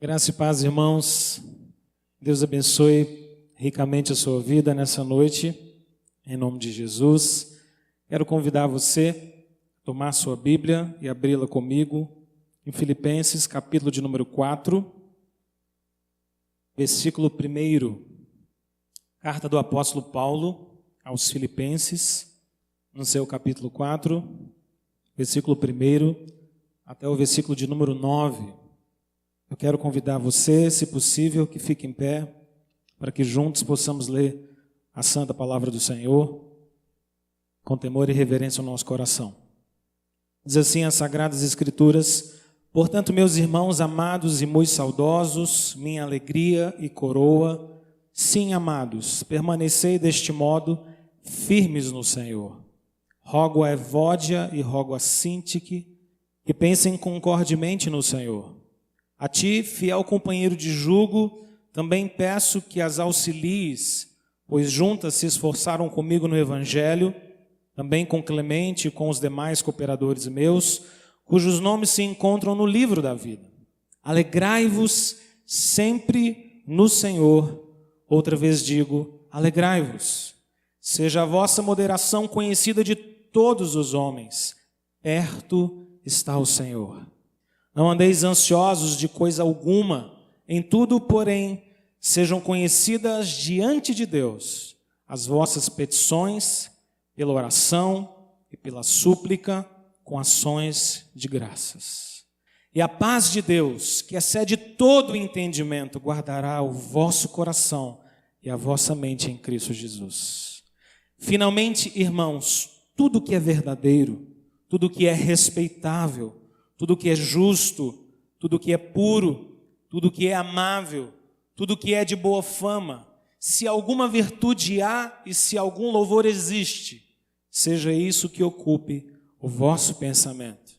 Graça e paz, irmãos. Deus abençoe ricamente a sua vida nessa noite, em nome de Jesus. Quero convidar você a tomar sua Bíblia e abri-la comigo em Filipenses, capítulo de número 4, versículo 1. Carta do apóstolo Paulo aos Filipenses, no seu capítulo 4, versículo 1 até o versículo de número 9. Eu quero convidar você, se possível, que fique em pé, para que juntos possamos ler a santa palavra do Senhor, com temor e reverência no nosso coração. Diz assim as Sagradas Escrituras: portanto, meus irmãos amados e muito saudosos, minha alegria e coroa, sim, amados, permanecei deste modo, firmes no Senhor. Rogo a Evódia e rogo a Sintique, que pensem concordemente no Senhor. A ti, fiel companheiro de jugo, também peço que as auxilies, pois juntas se esforçaram comigo no Evangelho, também com Clemente e com os demais cooperadores meus, cujos nomes se encontram no livro da vida. Alegrai-vos sempre no Senhor. Outra vez digo, alegrai-vos. Seja a vossa moderação conhecida de todos os homens. Perto está o Senhor. Não andeis ansiosos de coisa alguma, em tudo, porém, sejam conhecidas diante de Deus as vossas petições, pela oração e pela súplica, com ações de graças. E a paz de Deus, que excede todo o entendimento, guardará o vosso coração e a vossa mente em Cristo Jesus. Finalmente, irmãos, tudo que é verdadeiro, tudo que é respeitável, tudo que é justo, tudo que é puro, tudo que é amável, tudo que é de boa fama, se alguma virtude há e se algum louvor existe, seja isso que ocupe o vosso pensamento.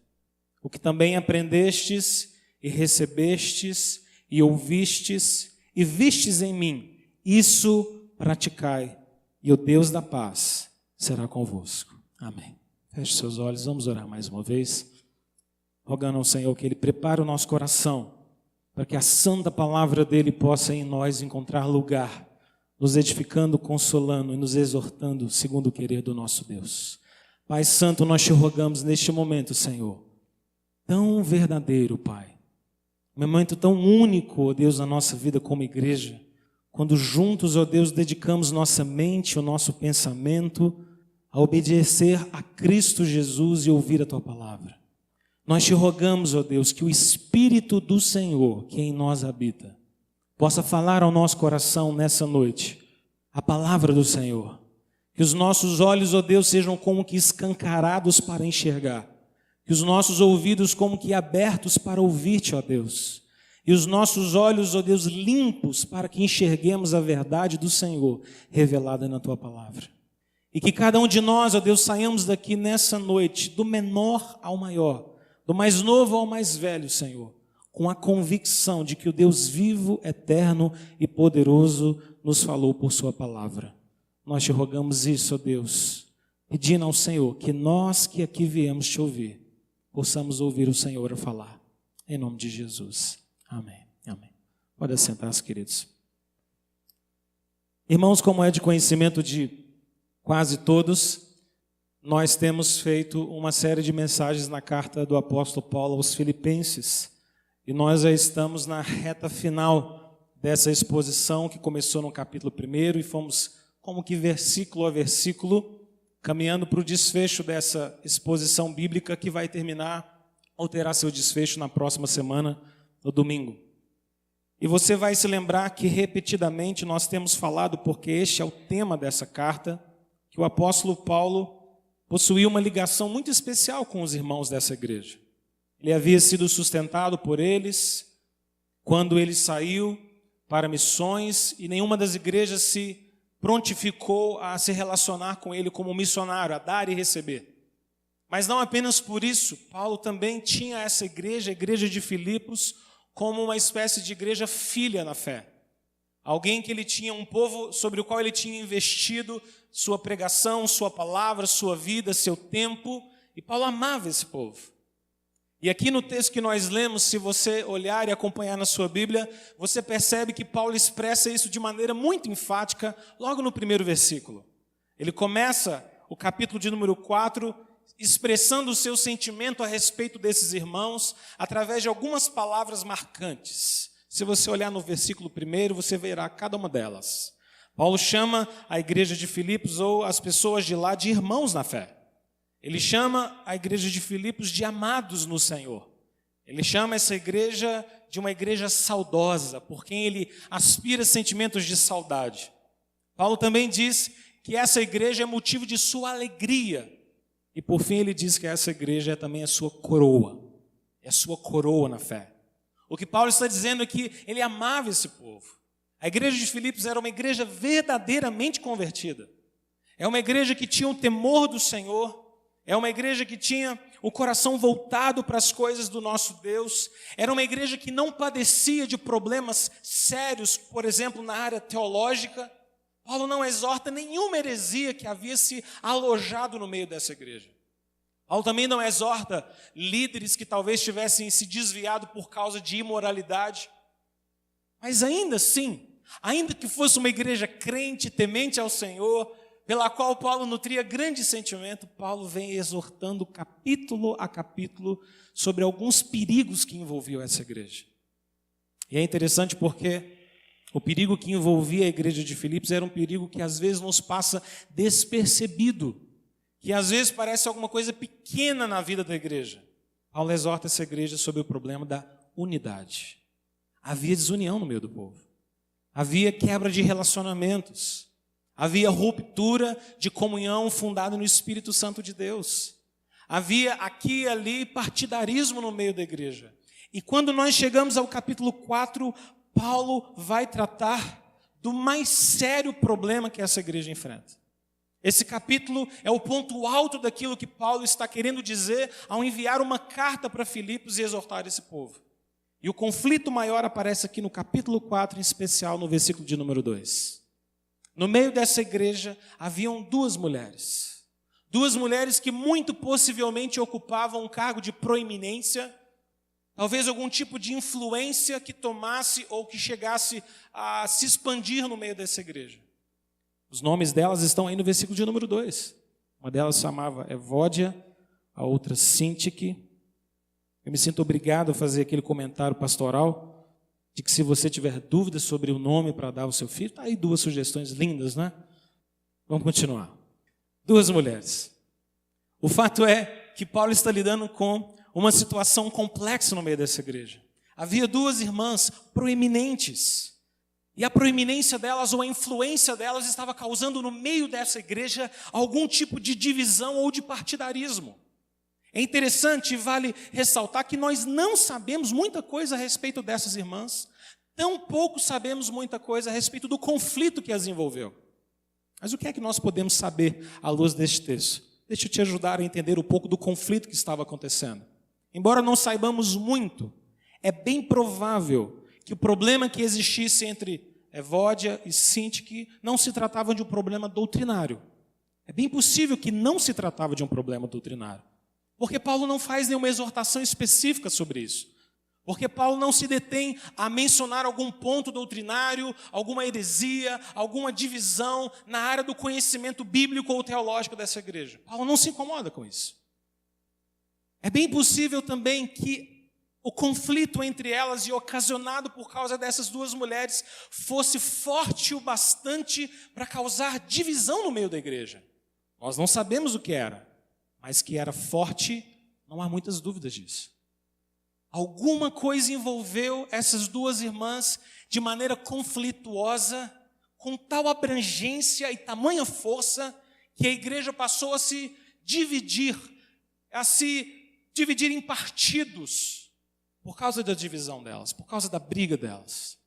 O que também aprendestes e recebestes e ouvistes e vistes em mim, isso praticai, e o Deus da paz será convosco. Amém. Feche seus olhos, vamos orar mais uma vez, rogando ao Senhor que Ele prepare o nosso coração para que a santa palavra dEle possa em nós encontrar lugar, nos edificando, consolando e nos exortando segundo o querer do nosso Deus. Pai Santo, nós te rogamos neste momento, Senhor, tão verdadeiro, Pai, um momento tão único, ó Deus, na nossa vida como igreja, quando juntos, ó Deus, dedicamos nossa mente, o nosso pensamento a obedecer a Cristo Jesus e ouvir a Tua palavra. Nós te rogamos, ó Deus, que o Espírito do Senhor, que em nós habita, possa falar ao nosso coração nessa noite a palavra do Senhor. Que os nossos olhos, ó Deus, sejam como que escancarados para enxergar. Que os nossos ouvidos como que abertos para ouvir-te, ó Deus. E os nossos olhos, ó Deus, limpos para que enxerguemos a verdade do Senhor revelada na Tua palavra. E que cada um de nós, ó Deus, saiamos daqui nessa noite, do menor ao maior, do mais novo ao mais velho, Senhor, com a convicção de que o Deus vivo, eterno e poderoso nos falou por Sua palavra. Nós te rogamos isso, ó Deus, pedindo ao Senhor que nós que aqui viemos te ouvir, possamos ouvir o Senhor a falar. Em nome de Jesus. Amém. Amém. Pode assentar-se, queridos. Irmãos, como é de conhecimento de quase todos, nós temos feito uma série de mensagens na carta do apóstolo Paulo aos Filipenses, e nós já estamos na reta final dessa exposição que começou no capítulo 1 e fomos como que versículo a versículo, caminhando para o desfecho dessa exposição bíblica que vai terminar ou terá seu desfecho na próxima semana, no domingo. E você vai se lembrar que repetidamente nós temos falado, porque este é o tema dessa carta, que o apóstolo Paulo possuía uma ligação muito especial com os irmãos dessa igreja. Ele havia sido sustentado por eles quando ele saiu para missões e nenhuma das igrejas se prontificou a se relacionar com ele como missionário, a dar e receber. Mas não apenas por isso, Paulo também tinha essa igreja, a igreja de Filipos, como uma espécie de igreja filha na fé. Alguém que ele tinha, um povo sobre o qual ele tinha investido sua pregação, sua palavra, sua vida, seu tempo, e Paulo amava esse povo. E aqui no texto que nós lemos, se você olhar e acompanhar na sua Bíblia, você percebe que Paulo expressa isso de maneira muito enfática logo no primeiro versículo. Ele começa o capítulo de número 4 expressando o seu sentimento a respeito desses irmãos através de algumas palavras marcantes. Se você olhar no versículo 1, você verá cada uma delas. Paulo chama a igreja de Filipos ou as pessoas de lá de irmãos na fé. Ele chama a igreja de Filipos de amados no Senhor. Ele chama essa igreja de uma igreja saudosa, por quem ele aspira sentimentos de saudade. Paulo também diz que essa igreja é motivo de sua alegria. E por fim ele diz que essa igreja é também a sua coroa. É a sua coroa na fé. O que Paulo está dizendo é que ele amava esse povo. A igreja de Filipos era uma igreja verdadeiramente convertida. É uma igreja que tinha o temor do Senhor. É uma igreja que tinha o coração voltado para as coisas do nosso Deus. Era uma igreja que não padecia de problemas sérios, por exemplo, na área teológica. Paulo não exorta nenhuma heresia que havia se alojado no meio dessa igreja. Paulo também não exorta líderes que talvez tivessem se desviado por causa de imoralidade. Mas ainda assim, ainda que fosse uma igreja crente, temente ao Senhor, pela qual Paulo nutria grande sentimento, Paulo vem exortando capítulo a capítulo sobre alguns perigos que envolviam essa igreja. E é interessante porque o perigo que envolvia a igreja de Filipos era um perigo que às vezes nos passa despercebido, que às vezes parece alguma coisa pequena na vida da igreja. Paulo exorta essa igreja sobre o problema da unidade. Havia desunião no meio do povo. Havia quebra de relacionamentos. Havia ruptura de comunhão fundada no Espírito Santo de Deus. Havia aqui e ali partidarismo no meio da igreja. E quando nós chegamos ao capítulo 4, Paulo vai tratar do mais sério problema que essa igreja enfrenta. Esse capítulo é o ponto alto daquilo que Paulo está querendo dizer ao enviar uma carta para Filipos e exortar esse povo. E o conflito maior aparece aqui no capítulo 4, em especial no versículo de número 2. No meio dessa igreja haviam duas mulheres que muito possivelmente ocupavam um cargo de proeminência, talvez algum tipo de influência que tomasse ou que chegasse a se expandir no meio dessa igreja. Os nomes delas estão aí no versículo de número 2. Uma delas se chamava Evódia, a outra Sintique. Eu me sinto obrigado a fazer aquele comentário pastoral de que se você tiver dúvidas sobre o nome para dar ao seu filho, está aí duas sugestões lindas, né? Vamos continuar. Duas mulheres. O fato é que Paulo está lidando com uma situação complexa no meio dessa igreja. Havia duas irmãs proeminentes. E a proeminência delas ou a influência delas estava causando no meio dessa igreja algum tipo de divisão ou de partidarismo. É interessante e vale ressaltar que nós não sabemos muita coisa a respeito dessas irmãs, tampouco sabemos muita coisa a respeito do conflito que as envolveu. Mas o que é que nós podemos saber à luz deste texto? Deixa eu te ajudar a entender um pouco do conflito que estava acontecendo. Embora não saibamos muito, é bem provável que o problema que existisse entre Evódia e Sintique não se tratava de um problema doutrinário. É bem possível que não se tratava de um problema doutrinário. Porque Paulo não faz nenhuma exortação específica sobre isso. Porque Paulo não se detém a mencionar algum ponto doutrinário, alguma heresia, alguma divisão na área do conhecimento bíblico ou teológico dessa igreja. Paulo não se incomoda com isso. É bem possível também que o conflito entre elas e ocasionado por causa dessas duas mulheres fosse forte o bastante para causar divisão no meio da igreja. Nós não sabemos o que era. Mas que era forte, não há muitas dúvidas disso. Alguma coisa envolveu essas duas irmãs de maneira conflituosa, com tal abrangência e tamanha força, que a igreja passou a se dividir em partidos, por causa da divisão delas, por causa da briga delas.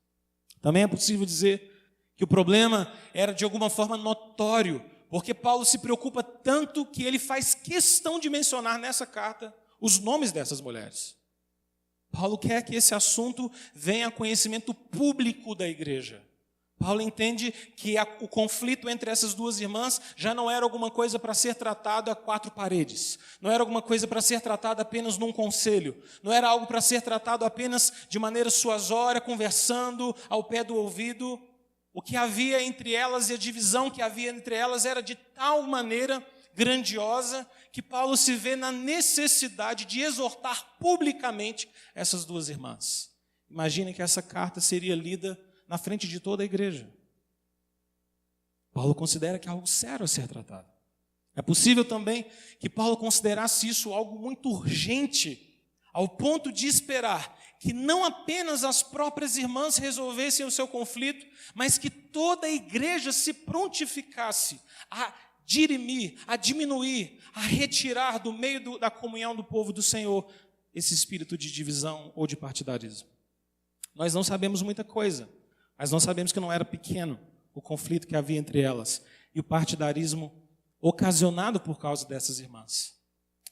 Também é possível dizer que o problema era de alguma forma notório, porque Paulo se preocupa tanto que ele faz questão de mencionar nessa carta os nomes dessas mulheres. Paulo quer que esse assunto venha a conhecimento público da igreja. Paulo entende que o conflito entre essas duas irmãs já não era alguma coisa para ser tratado a quatro paredes, não era alguma coisa para ser tratado apenas num conselho, não era algo para ser tratado apenas de maneira suasória, conversando ao pé do ouvido. O que havia entre elas e a divisão que havia entre elas era de tal maneira grandiosa que Paulo se vê na necessidade de exortar publicamente essas duas irmãs. Imaginem que essa carta seria lida na frente de toda a igreja. Paulo considera que é algo sério a ser tratado. É possível também que Paulo considerasse isso algo muito urgente, ao ponto de esperar que não apenas as próprias irmãs resolvessem o seu conflito, mas que toda a igreja se prontificasse a dirimir, a diminuir, a retirar do meio da comunhão do povo do Senhor esse espírito de divisão ou de partidarismo. Nós não sabemos muita coisa, mas nós sabemos que não era pequeno o conflito que havia entre elas e o partidarismo ocasionado por causa dessas irmãs.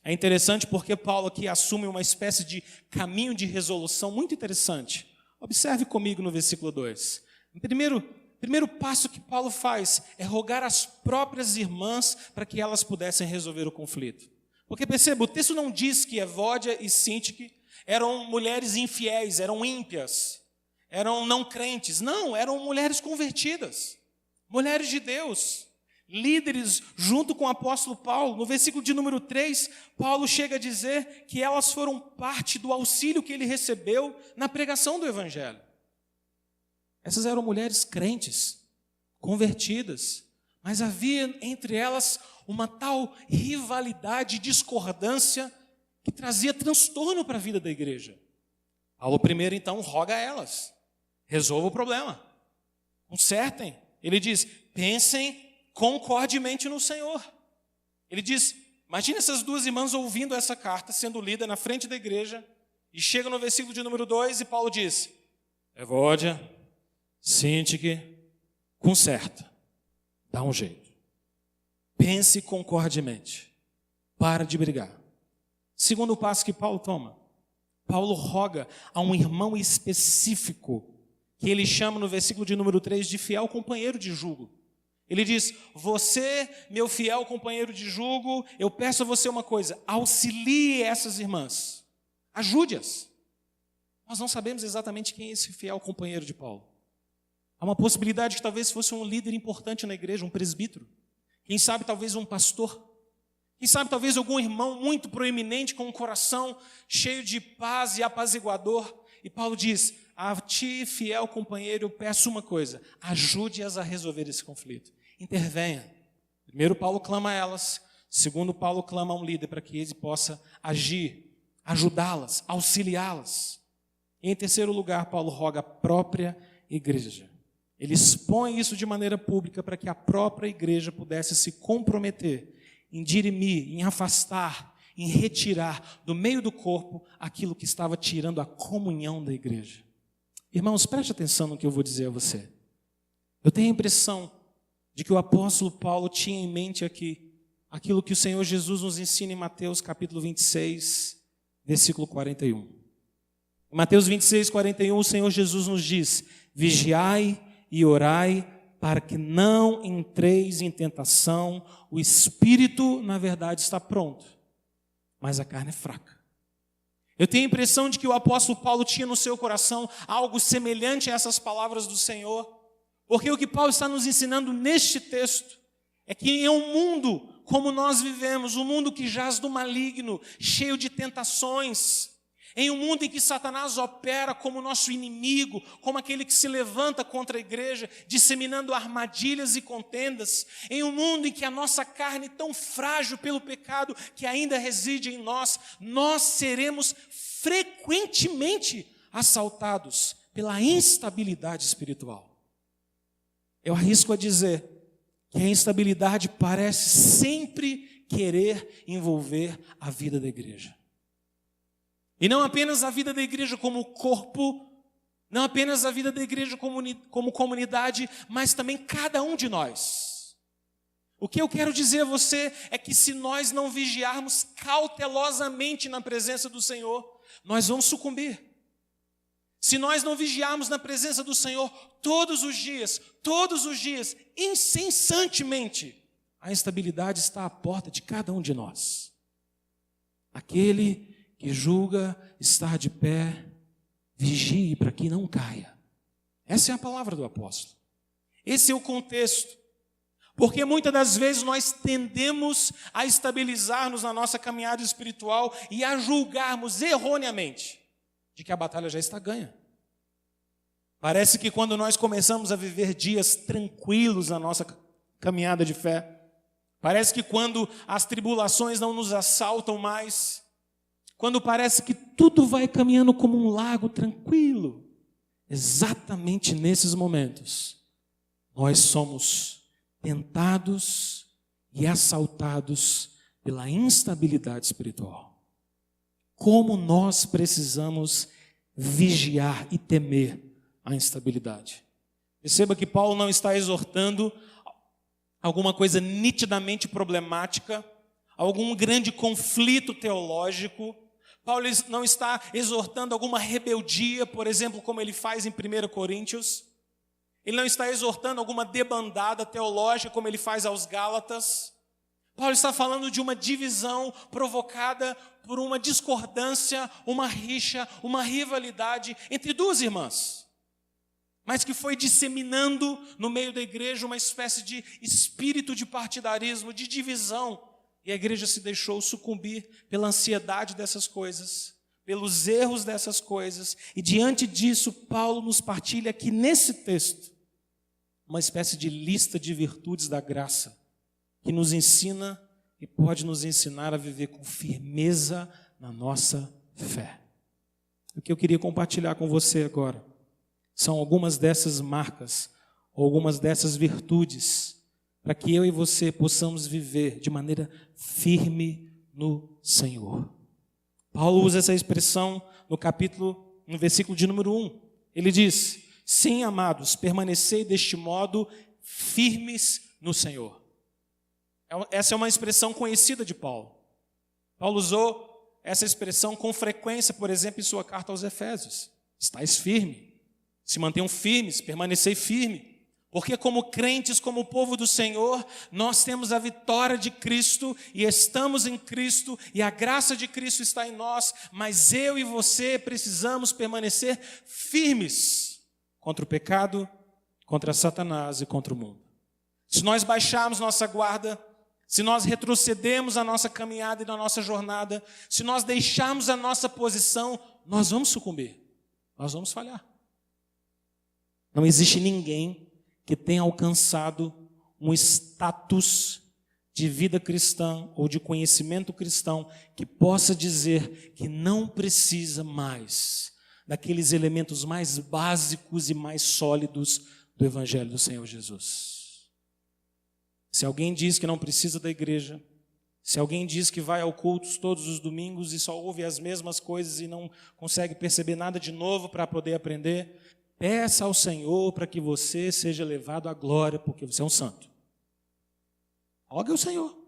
É interessante porque Paulo aqui assume uma espécie de caminho de resolução muito interessante. Observe comigo no versículo 2. O primeiro passo que Paulo faz é rogar às próprias irmãs para que elas pudessem resolver o conflito. Porque perceba, o texto não diz que Evódia e Síntique eram mulheres infiéis, eram ímpias, eram não crentes. Não, eram mulheres convertidas, mulheres de Deus, líderes junto com o apóstolo Paulo. No versículo de número 3, Paulo chega a dizer que elas foram parte do auxílio que ele recebeu na pregação do evangelho. Essas eram mulheres crentes, convertidas, mas havia entre elas uma tal rivalidade e discordância que trazia transtorno para a vida da igreja. Paulo primeiro então roga a elas: resolva o problema, consertem. Ele diz: pensem concordemente no Senhor. Ele diz, imagine essas duas irmãs ouvindo essa carta sendo lida na frente da igreja, e chega no versículo de número 2 e Paulo diz: Evódia, Síntique, conserta, dá um jeito, pense concordemente, para de brigar. Segundo passo que Paulo toma, Paulo roga a um irmão específico, que ele chama no versículo de número 3 de fiel companheiro de jugo. Ele diz: você, meu fiel companheiro de jugo, eu peço a você uma coisa: auxilie essas irmãs, ajude-as. Nós não sabemos exatamente quem é esse fiel companheiro de Paulo. Há uma possibilidade que talvez fosse um líder importante na igreja, um presbítero. Quem sabe talvez um pastor. Quem sabe talvez algum irmão muito proeminente, com um coração cheio de paz e apaziguador. E Paulo diz: a ti, fiel companheiro, eu peço uma coisa: ajude-as a resolver esse conflito. Intervenha. Primeiro, Paulo clama a elas. Segundo, Paulo clama a um líder para que ele possa agir, ajudá-las, auxiliá-las. E em terceiro lugar, Paulo roga a própria igreja. Ele expõe isso de maneira pública para que a própria igreja pudesse se comprometer em dirimir, em afastar, em retirar do meio do corpo aquilo que estava tirando a comunhão da igreja. Irmãos, preste atenção no que eu vou dizer a você. Eu tenho a impressão de que o apóstolo Paulo tinha em mente aqui aquilo que o Senhor Jesus nos ensina em Mateus capítulo 26, versículo 41. Em Mateus 26, 41, o Senhor Jesus nos diz: vigiai e orai para que não entreis em tentação. O espírito, na verdade, está pronto, mas a carne é fraca. Eu tenho a impressão de que o apóstolo Paulo tinha no seu coração algo semelhante a essas palavras do Senhor, porque o que Paulo está nos ensinando neste texto é que em um mundo como nós vivemos, um mundo que jaz do maligno, cheio de tentações, em um mundo em que Satanás opera como nosso inimigo, como aquele que se levanta contra a igreja, disseminando armadilhas e contendas, em um mundo em que a nossa carne, tão frágil pelo pecado que ainda reside em nós, nós seremos frequentemente assaltados pela instabilidade espiritual. Eu arrisco a dizer que a instabilidade parece sempre querer envolver a vida da igreja. E não apenas a vida da igreja como corpo, não apenas a vida da igreja como comunidade, mas também cada um de nós. O que eu quero dizer a você é que se nós não vigiarmos cautelosamente na presença do Senhor, nós vamos sucumbir. se nós não vigiarmos na presença do Senhor todos os dias, incessantemente, a instabilidade está à porta de cada um de nós. Aquele que julga estar de pé, vigie para que não caia. Essa é a palavra do apóstolo. Esse é o contexto. Porque muitas das vezes nós tendemos a estabilizar-nos na nossa caminhada espiritual e a julgarmos erroneamente de que a batalha já está ganha. Parece que quando nós começamos a viver dias tranquilos na nossa caminhada de fé, parece que quando as tribulações não nos assaltam mais, quando parece que tudo vai caminhando como um lago tranquilo, exatamente nesses momentos, nós somos tentados e assaltados pela instabilidade espiritual. Como nós precisamos vigiar e temer a instabilidade. Perceba que Paulo não está exortando alguma coisa nitidamente problemática, algum grande conflito teológico. Paulo não está exortando alguma rebeldia, por exemplo, como ele faz em 1 Coríntios. Ele não está exortando alguma debandada teológica, como ele faz aos Gálatas. Paulo está falando de uma divisão provocada por uma discordância, uma rixa, uma rivalidade entre duas irmãs, mas que foi disseminando no meio da igreja uma espécie de espírito de partidarismo, de divisão. E a igreja se deixou sucumbir pela ansiedade dessas coisas, pelos erros dessas coisas. E diante disso, Paulo nos partilha aqui nesse texto uma espécie de lista de virtudes da graça, que nos ensina e pode nos ensinar a viver com firmeza na nossa fé. O que eu queria compartilhar com você agora são algumas dessas marcas, algumas dessas virtudes, para que eu e você possamos viver de maneira firme no Senhor. Paulo usa essa expressão no versículo de número 1. Ele diz: sim, amados, permanecei deste modo firmes no Senhor. Essa é uma expressão conhecida de Paulo. Paulo usou essa expressão com frequência, por exemplo, em sua carta aos Efésios. Estais firme, se mantenham firmes, permanecei firme. Porque como crentes, como povo do Senhor, nós temos a vitória de Cristo e estamos em Cristo e a graça de Cristo está em nós, mas eu e você precisamos permanecer firmes contra o pecado, contra Satanás e contra o mundo. Se nós baixarmos nossa guarda, se nós retrocedermos a nossa caminhada e na nossa jornada, se nós deixarmos a nossa posição, nós vamos sucumbir, nós vamos falhar. Não existe ninguém que tenha alcançado um status de vida cristã ou de conhecimento cristão que possa dizer que não precisa mais daqueles elementos mais básicos e mais sólidos do Evangelho do Senhor Jesus. Se alguém diz que não precisa da igreja, se alguém diz que vai ao culto todos os domingos e só ouve as mesmas coisas e não consegue perceber nada de novo para poder aprender, peça ao Senhor para que você seja levado à glória, porque você é um santo. Rogue ao Senhor.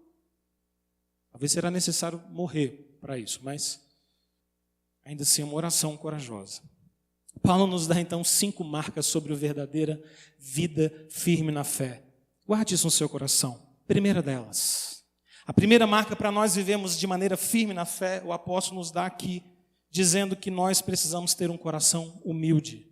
Talvez será necessário morrer para isso, mas ainda assim é uma oração corajosa. Paulo nos dá então 5 marcas sobre a verdadeira vida firme na fé. Guarde isso no seu coração. Primeira delas, a primeira marca para nós vivermos de maneira firme na fé, o apóstolo nos dá aqui, dizendo que nós precisamos ter um coração humilde.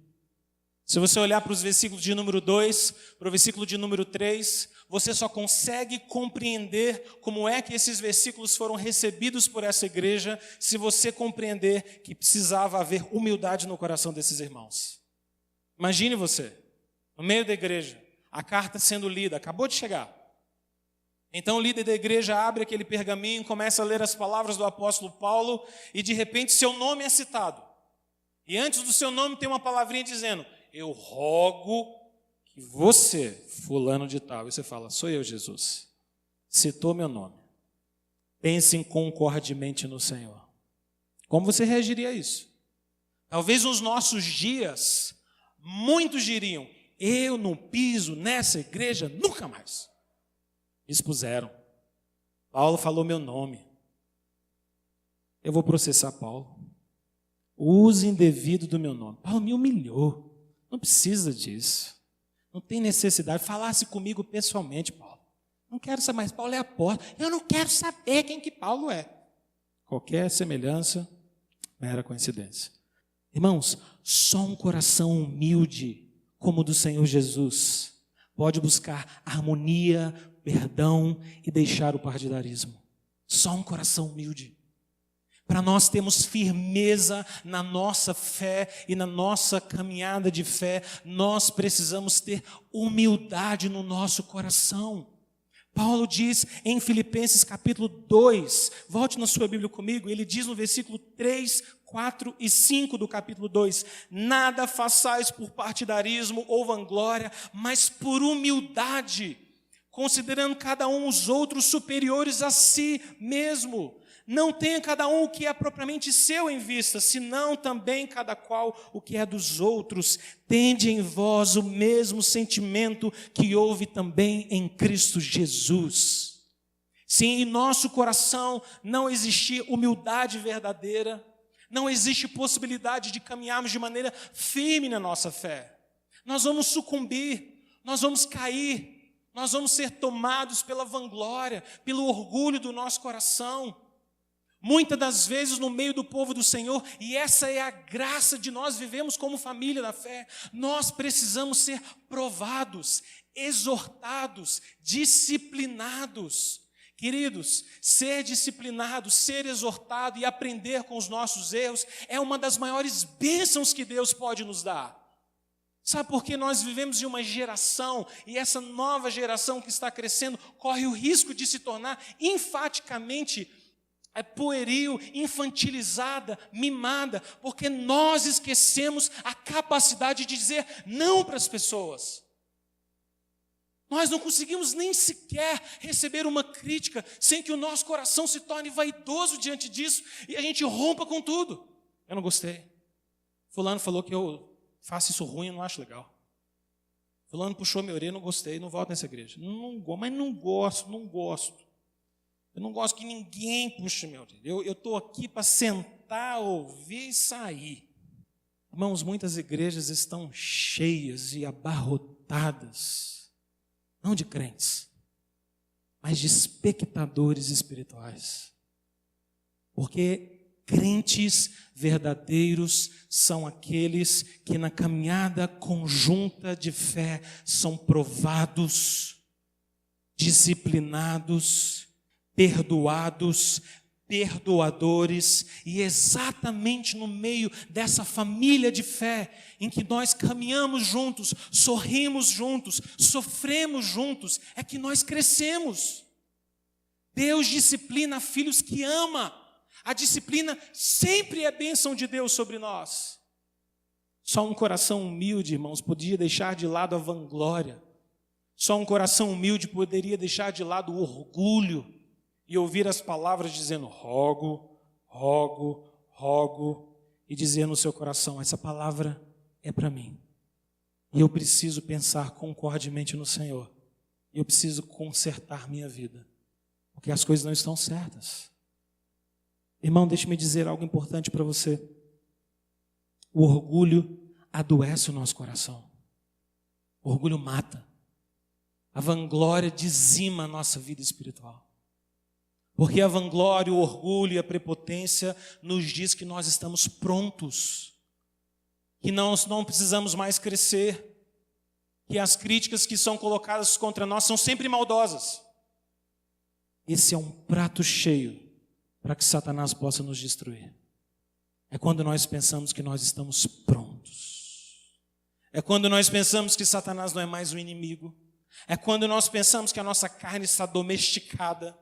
Se você olhar para os versículos de número 2, para o versículo de número 3, você só consegue compreender como é que esses versículos foram recebidos por essa igreja, se você compreender que precisava haver humildade no coração desses irmãos. Imagine você, no meio da igreja, a carta sendo lida, acabou de chegar. Então o líder da igreja abre aquele pergaminho, começa a ler as palavras do apóstolo Paulo, e de repente seu nome é citado. E antes do seu nome tem uma palavrinha dizendo: eu rogo que você, fulano de tal, e você fala: sou eu, Jesus. Citou meu nome. Pensem concordemente no Senhor. Como você reagiria a isso? Talvez nos nossos dias, muitos diriam: eu não piso nessa igreja nunca mais. Expuseram. Paulo falou meu nome. Eu vou processar Paulo. o uso indevido do meu nome. Paulo me humilhou. Não precisa disso. Não tem necessidade. Falasse comigo pessoalmente, Paulo. Não quero saber, mas Paulo é apóstolo. Eu não quero saber quem que Paulo é. Qualquer semelhança, mera coincidência. Irmãos, só um coração humilde, como o do Senhor Jesus, pode buscar harmonia, perdão e deixar o partidarismo. Só um coração humilde. Para nós termos firmeza na nossa fé e na nossa caminhada de fé, nós precisamos ter humildade no nosso coração. Paulo diz em Filipenses capítulo 2, volte na sua Bíblia comigo, ele diz no versículo 3, 4 e 5 do capítulo 2, nada façais por partidarismo ou vanglória, mas por humildade, considerando cada um os outros superiores a si mesmo. Não tenha cada um o que é propriamente seu em vista, senão também cada qual o que é dos outros. Tende em vós o mesmo sentimento que houve também em Cristo Jesus. Se em nosso coração não existir humildade verdadeira, não existe possibilidade de caminharmos de maneira firme na nossa fé. Nós vamos sucumbir, nós vamos cair, nós vamos ser tomados pela vanglória, pelo orgulho do nosso coração. Muitas das vezes no meio do povo do Senhor, e essa é a graça de nós vivemos como família da fé, nós precisamos ser provados, exortados, disciplinados. Queridos, ser disciplinado, ser exortado e aprender com os nossos erros é uma das maiores bênçãos que Deus pode nos dar. Sabe por que nós vivemos em uma geração, e essa nova geração que está crescendo corre o risco de se tornar enfaticamente pueril, infantilizada, mimada, porque nós esquecemos a capacidade de dizer não para as pessoas. Nós não conseguimos nem sequer receber uma crítica sem que o nosso coração se torne vaidoso diante disso e a gente rompa com tudo. Eu não gostei. Fulano falou que eu faço isso ruim, eu não acho legal. Fulano puxou minha orelha, não gostei, não volto nessa igreja. Mas não gosto. Eu não gosto que ninguém puxe meu orelha. Eu estou aqui para sentar, ouvir e sair. Irmãos, muitas igrejas estão cheias e abarrotadas, não de crentes, mas de espectadores espirituais. Porque crentes verdadeiros são aqueles que na caminhada conjunta de fé são provados, disciplinados, perdoados, perdoadores, e exatamente no meio dessa família de fé, em que nós caminhamos juntos, sorrimos juntos, sofremos juntos, é que nós crescemos. Deus disciplina filhos que ama. A disciplina sempre é bênção de Deus sobre nós. Só um coração humilde, irmãos, podia deixar de lado a vanglória. Só um coração humilde poderia deixar de lado o orgulho e ouvir as palavras dizendo rogo, rogo, rogo, e dizer no seu coração, essa palavra é para mim. E eu preciso pensar concordemente no Senhor. E eu preciso consertar minha vida, porque as coisas não estão certas. Irmão, deixe-me dizer algo importante para você. O orgulho adoece o nosso coração. O orgulho mata. A vanglória dizima a nossa vida espiritual. Porque a vanglória, o orgulho e a prepotência nos diz que nós estamos prontos, que nós não precisamos mais crescer, que as críticas que são colocadas contra nós são sempre maldosas. Esse é um prato cheio para que Satanás possa nos destruir. É quando nós pensamos que nós estamos prontos. É quando nós pensamos que Satanás não é mais um inimigo. É quando nós pensamos que a nossa carne está domesticada.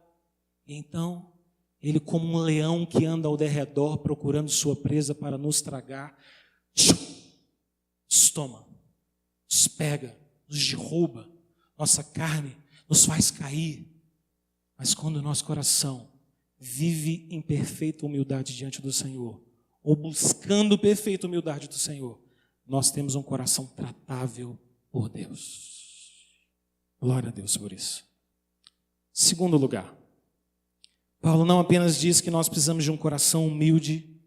E então, ele como um leão que anda ao derredor procurando sua presa para nos tragar, nos toma, nos pega, nos derruba, nossa carne nos faz cair. Mas quando o nosso coração vive em perfeita humildade diante do Senhor, ou buscando perfeita humildade do Senhor, nós temos um coração tratável por Deus. Glória a Deus por isso. Segundo lugar, Paulo não apenas diz que nós precisamos de um coração humilde,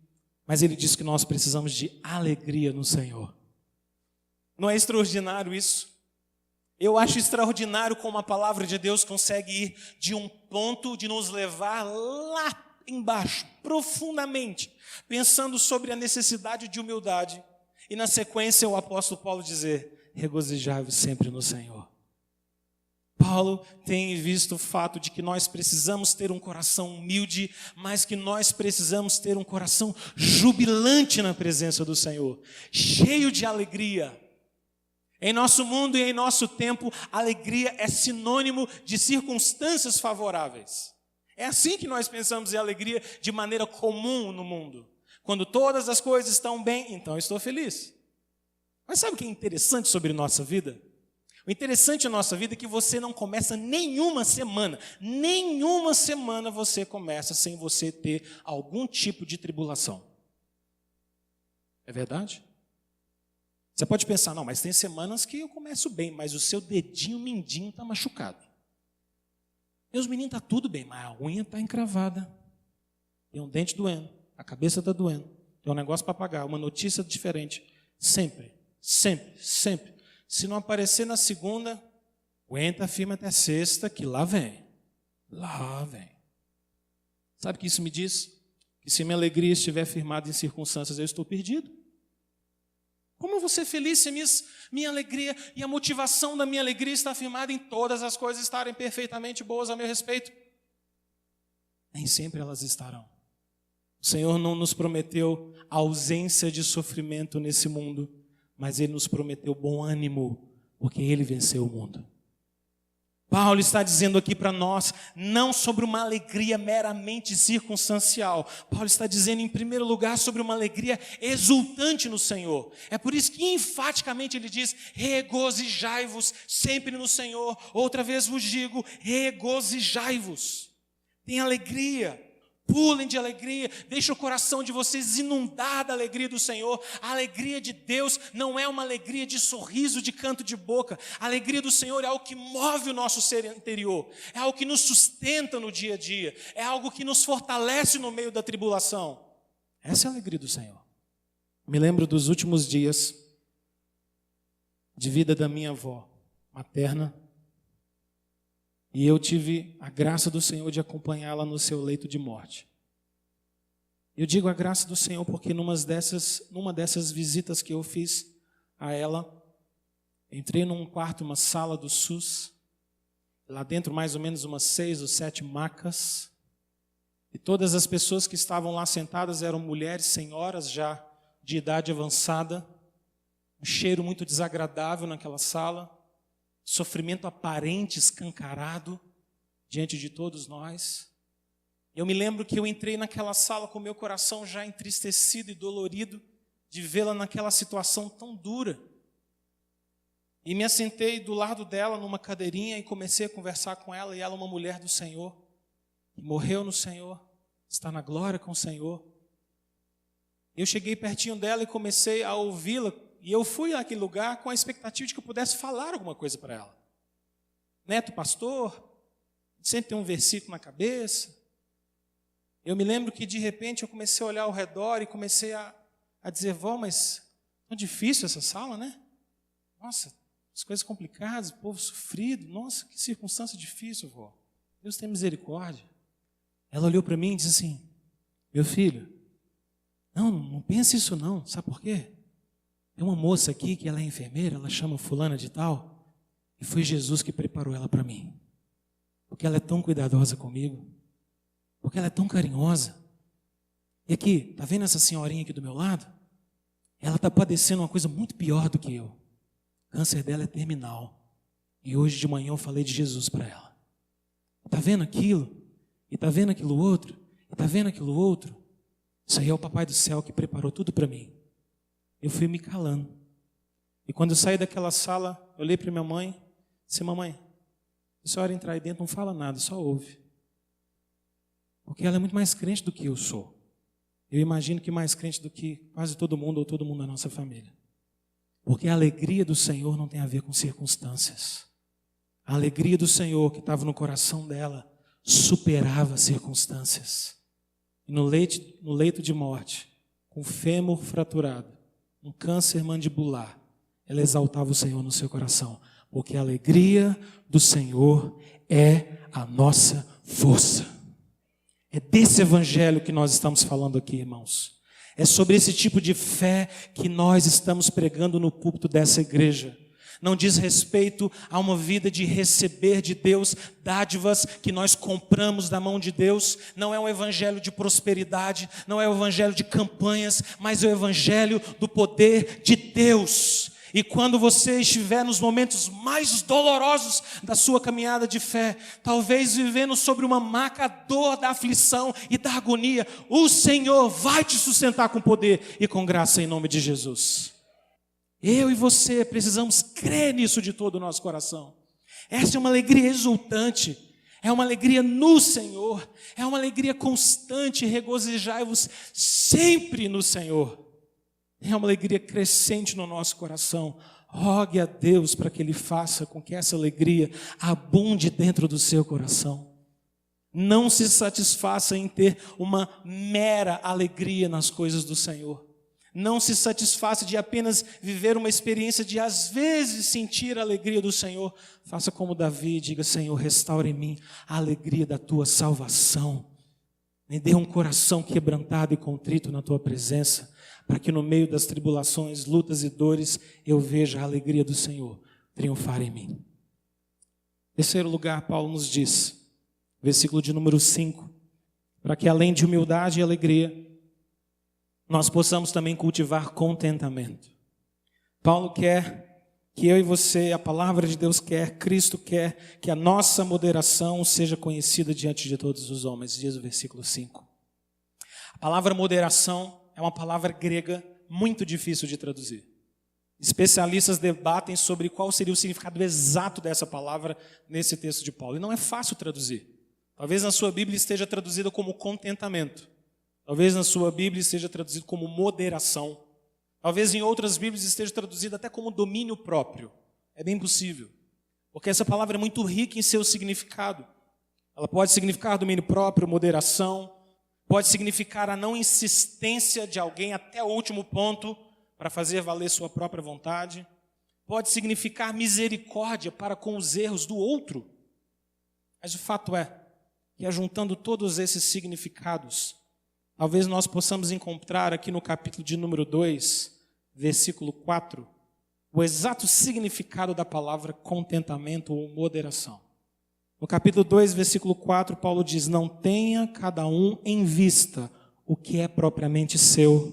Mas ele diz que nós precisamos de alegria no Senhor. Não é extraordinário isso? Eu acho extraordinário como a palavra de Deus consegue ir de um ponto de nos levar lá embaixo, profundamente, pensando sobre a necessidade de humildade. E na sequência o apóstolo Paulo dizer: regozijai-vos sempre no Senhor. Paulo tem visto o fato de que nós precisamos ter um coração humilde, mas que nós precisamos ter um coração jubilante na presença do Senhor, cheio de alegria. Em nosso mundo e em nosso tempo, alegria é sinônimo de circunstâncias favoráveis. É assim que nós pensamos em alegria de maneira comum no mundo. Quando todas as coisas estão bem, então estou feliz. Mas sabe o que é interessante sobre nossa vida? O interessante na nossa vida é que você não começa nenhuma semana você começa sem você ter algum tipo de tribulação. É verdade? Você pode pensar, não, mas tem semanas que eu começo bem, mas o seu dedinho mindinho está machucado. Meus meninos, está tudo bem, mas a unha está encravada. Tem um dente doendo, a cabeça está doendo, tem um negócio para pagar, uma notícia diferente. Sempre. Se não aparecer na segunda, aguenta firme até sexta, que lá vem. Sabe o que isso me diz? Que se minha alegria estiver firmada em circunstâncias, eu estou perdido. Como eu vou ser feliz se minha alegria e a motivação da minha alegria está firmada em todas as coisas estarem perfeitamente boas a meu respeito? Nem sempre elas estarão. O Senhor não nos prometeu ausência de sofrimento nesse mundo, mas Ele nos prometeu bom ânimo, porque Ele venceu o mundo. Paulo está dizendo aqui para nós, não sobre uma alegria meramente circunstancial. Paulo está dizendo, em primeiro lugar, sobre uma alegria exultante no Senhor. É por isso que, enfaticamente, ele diz, regozijai-vos sempre no Senhor. Outra vez vos digo, regozijai-vos. Tem alegria. Pulem de alegria, deixe o coração de vocês inundar da alegria do Senhor. A alegria de Deus não é uma alegria de sorriso, de canto de boca. A alegria do Senhor é algo que move o nosso ser interior, é algo que nos sustenta no dia a dia, é algo que nos fortalece no meio da tribulação. Essa é a alegria do Senhor. Me lembro dos últimos dias de vida da minha avó materna, e eu tive a graça do Senhor de acompanhá-la no seu leito de morte. Eu digo a graça do Senhor porque numa dessas visitas que eu fiz a ela, entrei num quarto, uma sala do SUS, lá dentro mais ou menos umas 6 ou 7 macas, e todas as pessoas que estavam lá sentadas eram mulheres, senhoras já de idade avançada, um cheiro muito desagradável naquela sala, sofrimento aparente, escancarado diante de todos nós. Eu me lembro que eu entrei naquela sala com meu coração já entristecido e dolorido de vê-la naquela situação tão dura. E me assentei do lado dela numa cadeirinha e comecei a conversar com ela, e ela, uma mulher do Senhor, que morreu no Senhor, está na glória com o Senhor. Eu cheguei pertinho dela e comecei a ouvi-la. E eu fui àquele lugar com a expectativa de que eu pudesse falar alguma coisa para ela. Neto pastor, sempre tem um versículo na cabeça. Eu me lembro que de repente eu comecei a olhar ao redor e comecei a dizer, vó, mas tão difícil essa sala, né? Nossa, as coisas complicadas, o povo sofrido. Nossa, que circunstância difícil, vó. Deus tem misericórdia. Ela olhou para mim e disse assim, meu filho, não pense isso não, sabe por quê? Tem uma moça aqui que ela é enfermeira, ela chama fulana de tal, e foi Jesus que preparou ela para mim. Porque ela é tão cuidadosa comigo, porque ela é tão carinhosa. E aqui, tá vendo essa senhorinha aqui do meu lado? Ela está padecendo uma coisa muito pior do que eu. O câncer dela é terminal. E hoje de manhã eu falei de Jesus para ela. Está vendo aquilo? E está vendo aquilo outro? E está vendo aquilo outro? Isso aí é o Papai do Céu que preparou tudo para mim. Eu fui me calando. E quando eu saí daquela sala, eu olhei para minha mãe e disse, mamãe, se a senhora entrar aí dentro, não fala nada, só ouve. Porque ela é muito mais crente do que eu sou. Eu imagino que mais crente do que quase todo mundo ou todo mundo da nossa família. Porque a alegria do Senhor não tem a ver com circunstâncias. A alegria do Senhor que estava no coração dela superava as circunstâncias. E no leito de morte, com fêmur fraturado, um câncer mandibular, ela exaltava o Senhor no seu coração, porque a alegria do Senhor é a nossa força. É desse evangelho que nós estamos falando aqui, irmãos. É sobre esse tipo de fé que nós estamos pregando no púlpito dessa igreja. Não diz respeito a uma vida de receber de Deus dádivas que nós compramos da mão de Deus. Não é um evangelho de prosperidade, não é um evangelho de campanhas, mas é o evangelho do poder de Deus. E quando você estiver nos momentos mais dolorosos da sua caminhada de fé, talvez vivendo sobre uma maca dor da aflição e da agonia, o Senhor vai te sustentar com poder e com graça em nome de Jesus. Eu e você precisamos crer nisso de todo o nosso coração. Essa é uma alegria exultante, é uma alegria no Senhor, é uma alegria constante, regozijai-vos sempre no Senhor. É uma alegria crescente no nosso coração. Rogue a Deus para que Ele faça com que essa alegria abunde dentro do seu coração. Não se satisfaça em ter uma mera alegria nas coisas do Senhor. Não se satisfaça de apenas viver uma experiência de às vezes sentir a alegria do Senhor. Faça como Davi e diga: Senhor, restaure em mim a alegria da tua salvação. Me dê um coração quebrantado e contrito na tua presença, para que no meio das tribulações, lutas e dores, eu veja a alegria do Senhor triunfar em mim. Terceiro lugar, Paulo nos diz, versículo de número 5, para que além de humildade e alegria, nós possamos também cultivar contentamento. Paulo quer que eu e você, a palavra de Deus quer, Cristo quer, que a nossa moderação seja conhecida diante de todos os homens, diz o versículo 5. A palavra moderação é uma palavra grega muito difícil de traduzir. Especialistas debatem sobre qual seria o significado exato dessa palavra nesse texto de Paulo. E não é fácil traduzir. Talvez na sua Bíblia esteja traduzida como contentamento. Talvez na sua Bíblia esteja traduzido como moderação. Talvez em outras Bíblias esteja traduzido até como domínio próprio. É bem possível. Porque essa palavra é muito rica em seu significado. Ela pode significar domínio próprio, moderação. Pode significar a não insistência de alguém até o último ponto para fazer valer sua própria vontade. Pode significar misericórdia para com os erros do outro. Mas o fato é que, ajuntando todos esses significados, talvez nós possamos encontrar aqui no capítulo de número 2, versículo 4, o exato significado da palavra contentamento ou moderação. No capítulo 2, versículo 4, Paulo diz: não tenha cada um em vista o que é propriamente seu,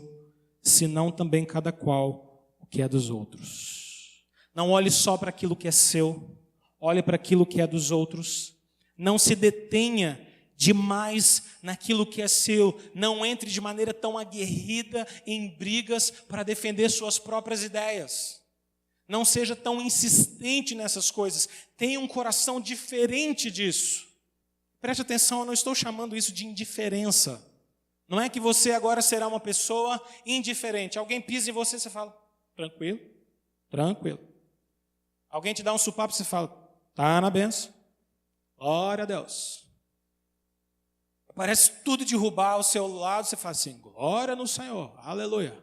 senão também cada qual o que é dos outros. Não olhe só para aquilo que é seu, olhe para aquilo que é dos outros. Não se detenha demais naquilo que é seu. Não entre de maneira tão aguerrida em brigas para defender suas próprias ideias. Não seja tão insistente nessas coisas. Tenha um coração diferente disso. Preste atenção, eu não estou chamando isso de indiferença. Não é que você agora será uma pessoa indiferente. Alguém pisa em você, você fala: tranquilo, tranquilo. Alguém te dá um supapo, você fala: tá na benção. Glória a Deus. Parece tudo derrubar ao seu lado, você fala assim: glória no Senhor, aleluia.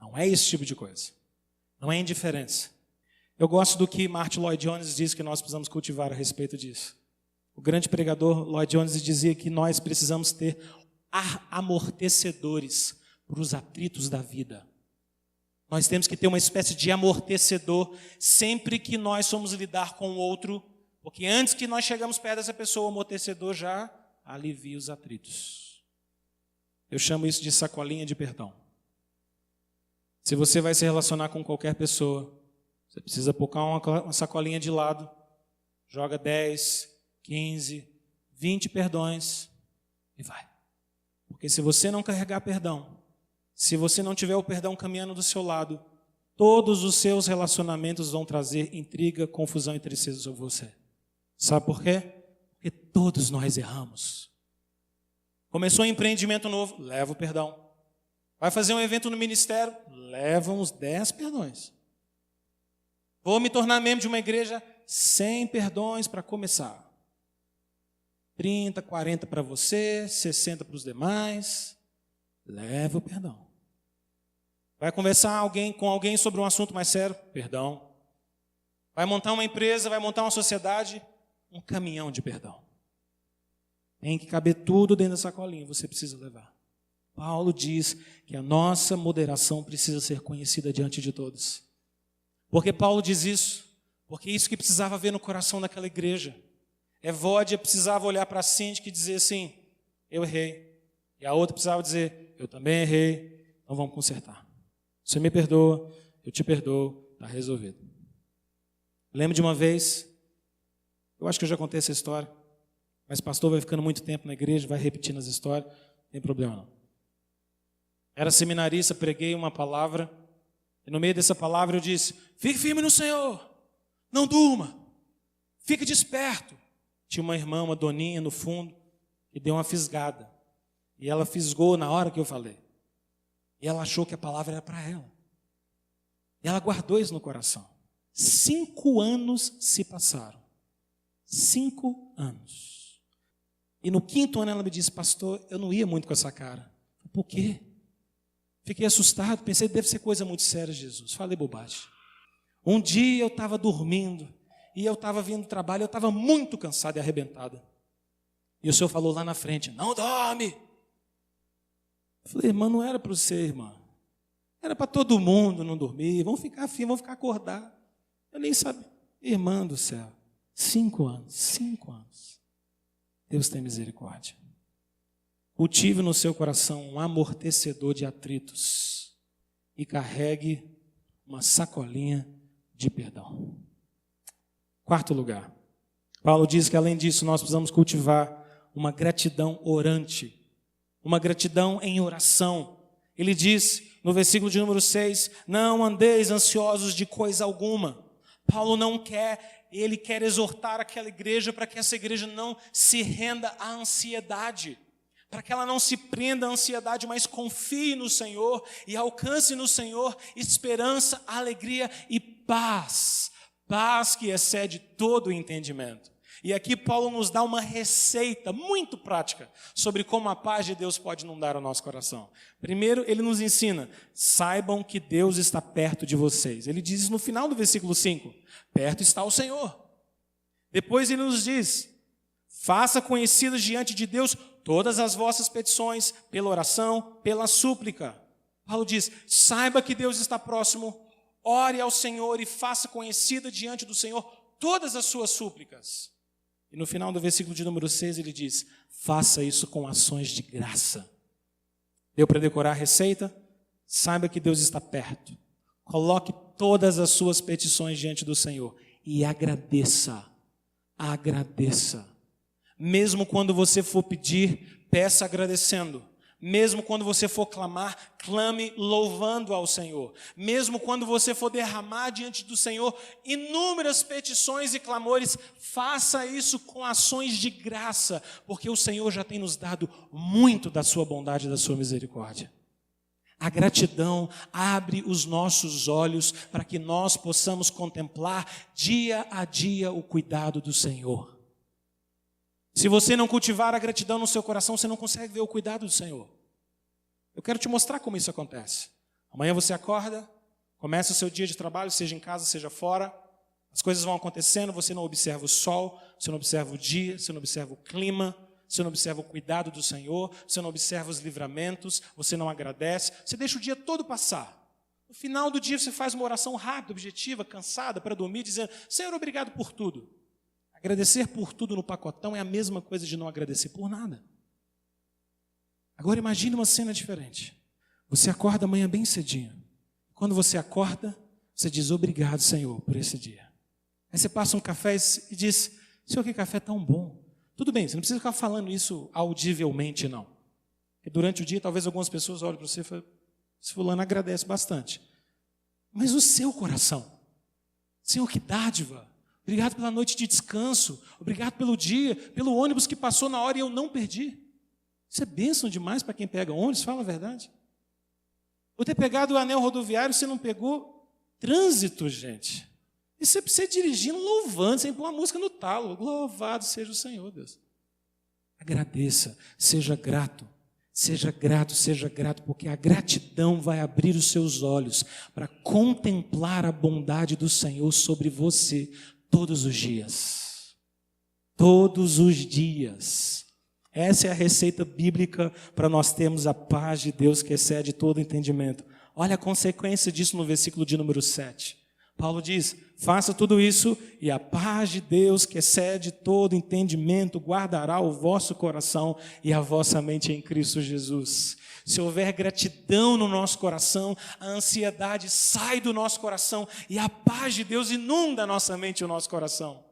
Não é esse tipo de coisa. Não é indiferença. Eu gosto do que Martin Lloyd-Jones diz que nós precisamos cultivar a respeito disso. O grande pregador Lloyd-Jones dizia que nós precisamos ter amortecedores para os atritos da vida. Nós temos que ter uma espécie de amortecedor sempre que nós formos lidar com o outro, porque antes que nós chegamos perto dessa pessoa, o amortecedor já alivia os atritos. Eu chamo isso de sacolinha de perdão. Se você vai se relacionar com qualquer pessoa, você precisa pôr uma sacolinha de lado, joga 10, 15, 20 perdões e vai. Porque se você não carregar perdão, se você não tiver o perdão caminhando do seu lado, todos os seus relacionamentos vão trazer intriga, confusão e tristeza sobre você. Sabe por quê? Porque todos nós erramos. Começou um empreendimento novo, leva o perdão. Vai fazer um evento no ministério, leva uns 10 perdões. Vou me tornar membro de uma igreja, 100 perdões para começar. 30, 40 para você, 60 para os demais. Leva o perdão. Vai conversar com alguém sobre um assunto mais sério? Perdão. Vai montar uma empresa, vai montar uma sociedade? Um caminhão de perdão. Tem que caber tudo dentro da sacolinha, você precisa levar. Paulo diz que a nossa moderação precisa ser conhecida diante de todos. Por que Paulo diz isso? Porque é isso que precisava ver no coração daquela igreja. Evódia precisava olhar para a síndica e dizer assim, eu errei. E a outra precisava dizer, eu também errei, então vamos consertar. Você me perdoa, eu te perdoo, está resolvido. Lembro de uma vez, eu acho que eu já contei essa história, mas pastor vai ficando muito tempo na igreja, vai repetindo as histórias, não tem problema não. Era seminarista, preguei uma palavra, e no meio dessa palavra eu disse, fique firme no Senhor, não durma, fique desperto. Tinha uma irmã, uma doninha no fundo, que deu uma fisgada. E ela fisgou na hora que eu falei. E ela achou que a palavra era para ela. E ela guardou isso no coração. 5 anos se passaram. 5 anos. E no 5º ano ela me disse, pastor, eu não ia muito com essa cara. Por quê? Fiquei assustado, pensei, deve ser coisa muito séria, Jesus. Falei bobagem. Um dia eu estava dormindo, e eu estava vindo do trabalho, eu estava muito cansado e arrebentado. E o Senhor falou lá na frente, não dorme. Eu falei, irmã, não era para você, irmã. Era para todo mundo não dormir, vamos ficar firmes, vamos ficar acordados. Eu nem sabia. Irmã do céu, 5 anos, 5 anos. Deus tem misericórdia. Cultive no seu coração um amortecedor de atritos e carregue uma sacolinha de perdão. 4º lugar, Paulo diz que além disso nós precisamos cultivar uma gratidão orante, uma gratidão em oração. Ele diz no versículo de número 6, não andeis ansiosos de coisa alguma. Paulo não quer, ele quer exortar aquela igreja para que essa igreja não se renda à ansiedade, para que ela não se prenda à ansiedade, mas confie no Senhor e alcance no Senhor esperança, alegria e paz. Paz que excede todo o entendimento. E aqui Paulo nos dá uma receita muito prática sobre como a paz de Deus pode inundar o nosso coração. Primeiro, ele nos ensina, saibam que Deus está perto de vocês. Ele diz no final do versículo 5, perto está o Senhor. Depois ele nos diz, faça conhecidas diante de Deus todas as vossas petições, pela oração, pela súplica. Paulo diz, saiba que Deus está próximo, ore ao Senhor e faça conhecida diante do Senhor todas as suas súplicas. E no final do versículo de número 6 ele diz, faça isso com ações de graça. Deu para decorar a receita? Saiba que Deus está perto. Coloque todas as suas petições diante do Senhor e agradeça. Agradeça. Mesmo quando você for pedir, peça agradecendo. Mesmo quando você for clamar, clame louvando ao Senhor. Mesmo quando você for derramar diante do Senhor inúmeras petições e clamores, faça isso com ações de graça, porque o Senhor já tem nos dado muito da sua bondade e da sua misericórdia. A gratidão abre os nossos olhos para que nós possamos contemplar dia a dia o cuidado do Senhor. Se você não cultivar a gratidão no seu coração, você não consegue ver o cuidado do Senhor. Eu quero te mostrar como isso acontece. Amanhã você acorda, começa o seu dia de trabalho, seja em casa, seja fora. As coisas vão acontecendo, você não observa o sol, você não observa o dia, você não observa o clima, você não observa o cuidado do Senhor, você não observa os livramentos, você não agradece, você deixa o dia todo passar. No final do dia você faz uma oração rápida, objetiva, cansada, para dormir, dizendo, Senhor, obrigado por tudo. Agradecer por tudo no pacotão é a mesma coisa de não agradecer por nada. Agora imagine uma cena diferente. Você acorda amanhã bem cedinho. Quando você acorda, você diz, obrigado, Senhor, por esse dia. Aí você passa um café e diz, Senhor, que café tão bom. Tudo bem, você não precisa ficar falando isso audivelmente, não. Porque durante o dia, talvez algumas pessoas olhem para você e falem, esse fulano agradece bastante. Mas o seu coração, Senhor, que dádiva. Obrigado pela noite de descanso. Obrigado pelo dia, pelo ônibus que passou na hora e eu não perdi. Isso é bênção demais para quem pega ônibus, fala a verdade. Por ter pegado o anel rodoviário, você não pegou trânsito, gente. E você precisa dirigindo, louvando, sem pôr uma música no talo. Louvado seja o Senhor, Deus. Agradeça, seja grato. Seja grato, porque a gratidão vai abrir os seus olhos para contemplar a bondade do Senhor sobre você todos os dias. Todos os dias. Essa é a receita bíblica para nós termos a paz de Deus que excede todo entendimento. Olha a consequência disso no versículo de número 7. Paulo diz: faça tudo isso e a paz de Deus que excede todo entendimento guardará o vosso coração e a vossa mente em Cristo Jesus. Se houver gratidão no nosso coração, a ansiedade sai do nosso coração e a paz de Deus inunda a nossa mente e o nosso coração.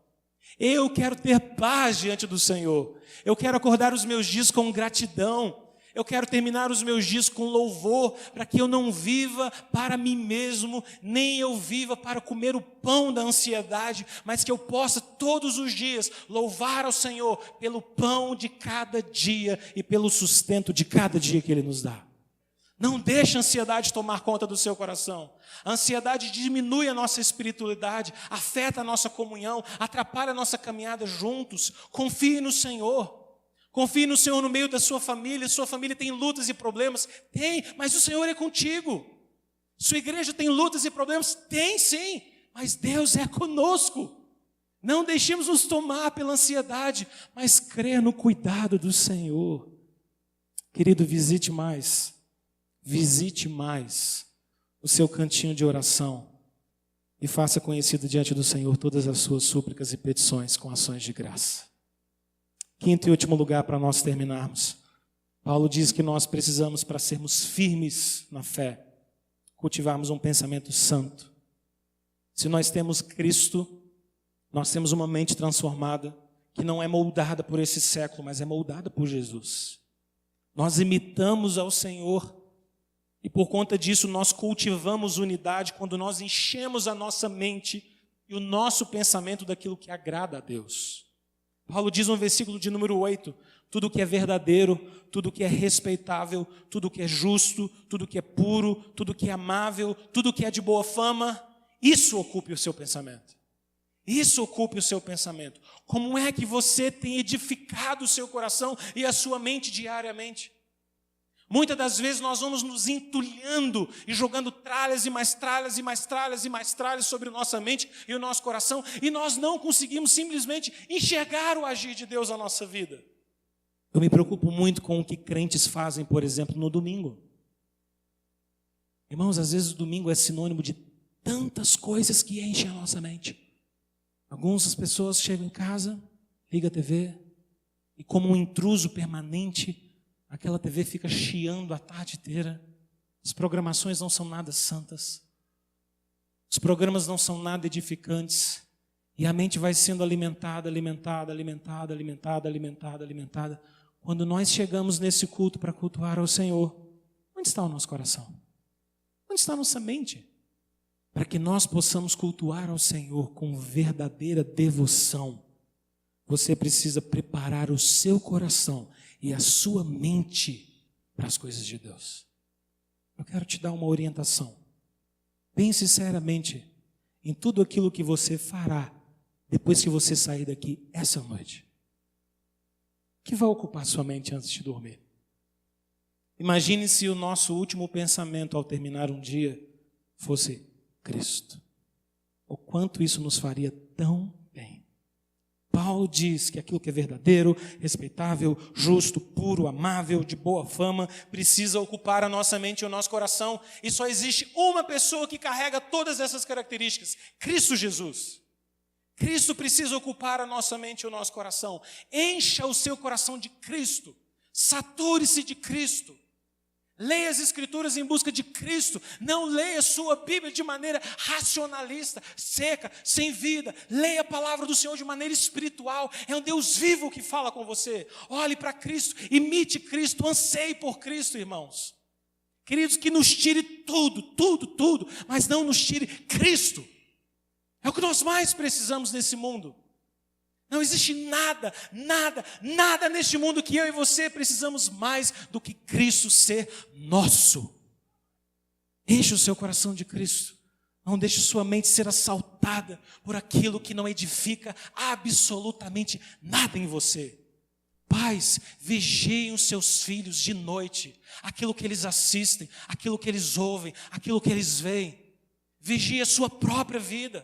Eu quero ter paz diante do Senhor. Eu quero acordar os meus dias com gratidão. Eu quero terminar os meus dias com louvor, para que eu não viva para mim mesmo, nem eu viva para comer o pão da ansiedade, mas que eu possa todos os dias louvar ao Senhor pelo pão de cada dia e pelo sustento de cada dia que Ele nos dá. Não deixe a ansiedade tomar conta do seu coração. A ansiedade diminui a nossa espiritualidade, afeta a nossa comunhão, atrapalha a nossa caminhada juntos. Confie no Senhor. Confie no Senhor no meio da sua família tem lutas e problemas? Tem, mas o Senhor é contigo. Sua igreja tem lutas e problemas? Tem sim, mas Deus é conosco. Não deixemos nos tomar pela ansiedade, mas crer no cuidado do Senhor. Querido, visite mais o seu cantinho de oração e faça conhecido diante do Senhor todas as suas súplicas e petições com ações de graça. Quinto e último lugar para nós terminarmos. Paulo diz que nós precisamos, para sermos firmes na fé, cultivarmos um pensamento santo. Se nós temos Cristo, nós temos uma mente transformada, que não é moldada por esse século, mas é moldada por Jesus. Nós imitamos ao Senhor e por conta disso nós cultivamos unidade quando nós enchemos a nossa mente e o nosso pensamento daquilo que agrada a Deus. Paulo diz no versículo de número 8, tudo que é verdadeiro, tudo que é respeitável, tudo que é justo, tudo que é puro, tudo que é amável, tudo que é de boa fama, isso ocupe o seu pensamento. Isso ocupe o seu pensamento. Como é que você tem edificado o seu coração e a sua mente diariamente? Muitas das vezes nós vamos nos entulhando e jogando tralhas e mais tralhas e mais tralhas e mais tralhas sobre a nossa mente e o nosso coração, e nós não conseguimos simplesmente enxergar o agir de Deus na nossa vida. Eu me preocupo muito com o que crentes fazem, por exemplo, no domingo. Irmãos, às vezes o domingo é sinônimo de tantas coisas que enchem a nossa mente. Algumas pessoas chegam em casa, ligam a TV, e como um intruso permanente, aquela TV fica chiando a tarde inteira. As programações não são nada santas. Os programas não são nada edificantes. E a mente vai sendo alimentada. Quando nós chegamos nesse culto para cultuar ao Senhor, onde está o nosso coração? Onde está a nossa mente? Para que nós possamos cultuar ao Senhor com verdadeira devoção, você precisa preparar o seu coração e a sua mente para as coisas de Deus. Eu quero te dar uma orientação. Pense sinceramente em tudo aquilo que você fará depois que você sair daqui essa noite. O que vai ocupar sua mente antes de dormir? Imagine se o nosso último pensamento ao terminar um dia fosse Cristo. O quanto isso nos faria tão bem. Paulo diz que aquilo que é verdadeiro, respeitável, justo, puro, amável, de boa fama, precisa ocupar a nossa mente e o nosso coração. E só existe uma pessoa que carrega todas essas características: Cristo Jesus. Cristo precisa ocupar a nossa mente e o nosso coração. Encha o seu coração de Cristo. Sature-se de Cristo. Leia as Escrituras em busca de Cristo. Não leia sua Bíblia de maneira racionalista, seca, sem vida. Leia a palavra do Senhor de maneira espiritual. É um Deus vivo que fala com você. Olhe para Cristo, imite Cristo, anseie por Cristo, irmãos. Queridos, que nos tire tudo, mas não nos tire Cristo. É o que nós mais precisamos nesse mundo. Não existe nada neste mundo que eu e você precisamos mais do que Cristo ser nosso. Enche o seu coração de Cristo. Não deixe sua mente ser assaltada por aquilo que não edifica absolutamente nada em você. Pais, vigiem os seus filhos de noite, aquilo que eles assistem, aquilo que eles ouvem, aquilo que eles veem. Vigie a sua própria vida.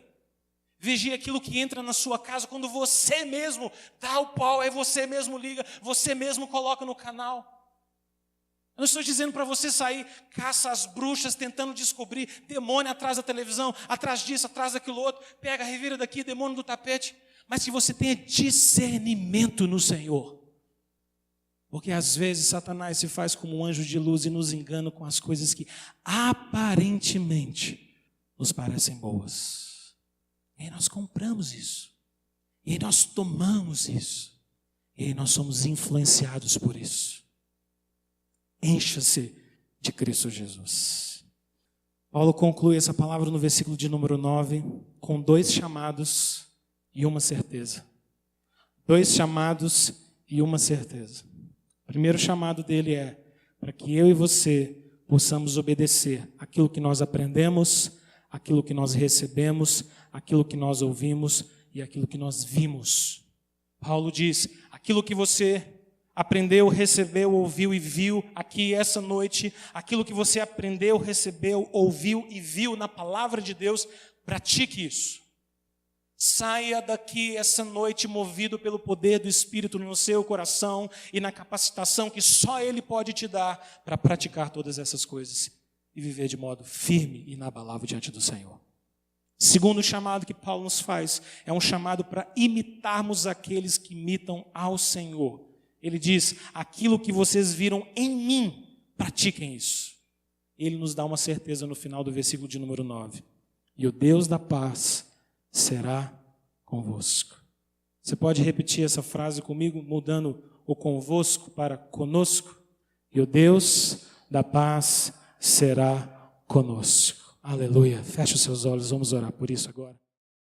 Vigie aquilo que entra na sua casa, quando você mesmo dá o pau, aí você mesmo liga, você mesmo coloca no canal. Eu não estou dizendo para você sair, caça as bruxas, tentando descobrir demônio atrás da televisão, atrás disso, atrás daquilo outro, pega, revira daqui, demônio do tapete. Mas que você tenha discernimento no Senhor. Porque às vezes Satanás se faz como um anjo de luz e nos engana com as coisas que aparentemente nos parecem boas. E aí nós compramos isso. E aí nós tomamos isso. E aí nós somos influenciados por isso. Encha-se de Cristo Jesus. Paulo conclui essa palavra no versículo de número 9, com 2 chamados e uma certeza. 2 chamados e uma certeza. O primeiro chamado dele é para que eu e você possamos obedecer aquilo que nós aprendemos, aquilo que nós recebemos, aquilo que nós ouvimos e aquilo que nós vimos. Paulo diz, aquilo que você aprendeu, recebeu, ouviu e viu aqui essa noite, aquilo que você aprendeu, recebeu, ouviu e viu na palavra de Deus, pratique isso. Saia daqui essa noite movido pelo poder do Espírito no seu coração e na capacitação que só Ele pode te dar para praticar todas essas coisas e viver de modo firme e inabalável diante do Senhor. Segundo chamado que Paulo nos faz, é um chamado para imitarmos aqueles que imitam ao Senhor. Ele diz, aquilo que vocês viram em mim, pratiquem isso. Ele nos dá uma certeza no final do versículo de número 9. E o Deus da paz será convosco. Você pode repetir essa frase comigo, mudando o convosco para conosco? E o Deus da paz será conosco. Aleluia. Feche os seus olhos, vamos orar por isso agora.